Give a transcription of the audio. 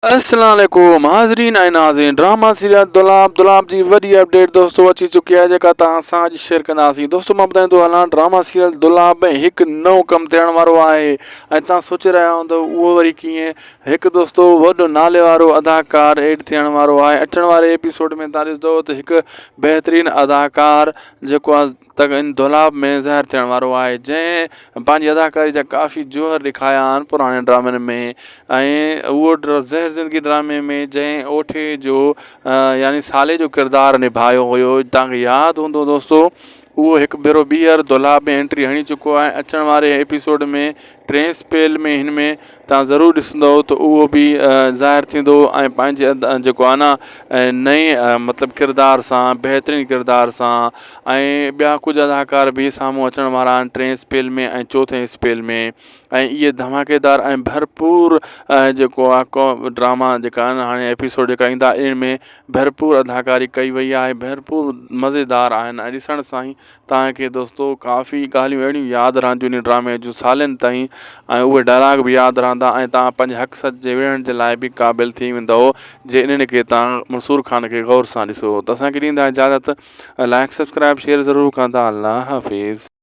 अस्सलाम वालेकुम हाज़रीन ऐं नाज़रीन ड्रामा सीरियल दुलाब जी वॾी अपडेट दोस्तों अची चुकी आहे जेका तव्हां सां अॼु शेयर कंदासीं। दोस्तों मां ॿुधाईंदो हलां ड्रामा सीरियल दुलाब में हिकु नओं कमु थियण वारो आहे ऐं तव्हां सोचे रहिया हूंदव उहो वरी कीअं। हिकु दोस्तों वॾो नाले वारो अदाकार एड थियण वारो आहे। अचण वारे एपिसोड में तव्हां ॾिसंदव त हिकु बहितरीनु अदाकार जेको आहे त इन दुलाब में ज़ाहिर थियण वारो आहे, जंहिं पंहिंजी अदाकारी जा काफ़ी जोहर ॾेखारिया आहिनि पुराणे ड्रामनि में। ऐं उहो ज़हर ज़िंदगी ड्रामे में जंहिं ओठे जो यानी साले जो किरदारु निभायो हुयो, तव्हांखे यादि हूंदो दोस्तों उहो हिकु भेरो ॿीहर दुलाब में एंट्री हणी चुको आहे। अचण वारे एपिसोड में टे स्पेल में हिन में तव्हां ज़रूरु ॾिसंदव त उहो बि ज़ाहिर थींदो ऐं पंहिंजे जेको आहे न नई मतिलबु किरदार सां, बहितरीनु किरदार सां। ऐं ॿिया कुझु अदाकार बि साम्हूं अचण वारा आहिनि टे स्पेल में ऐं चोथे स्पेल में। ऐं इहे धमाकेदार ऐं भरपूर जेको आहे को ड्रामा जेका आहिनि हाणे एपिसोड जेका ईंदा इन में भरपूर अदाकारी कई वई आहे, भरपूर मज़ेदार आहिनि ऐं ॾिसण सां ई तव्हांखे दोस्तों काफ़ी ॻाल्हियूं अहिड़ियूं यादि रहंदियूं इन ड्रामे जूं सालनि ताईं ऐं उहे डायलॉग बि यादि रहंदा ऐं तव्हां पंहिंजे हक़ सच जे विढ़ण जे लाइ बि क़ाबिल थी वेंदव जे इन्हनि खे तव्हां मंसूर ख़ान खे गौर सां ॾिसो। त असांखे ॾींदा इजाज़त, लाइक सब्सक्राइब शेयर ज़रूरु कंदा। अल्लाह हाफ़िज़।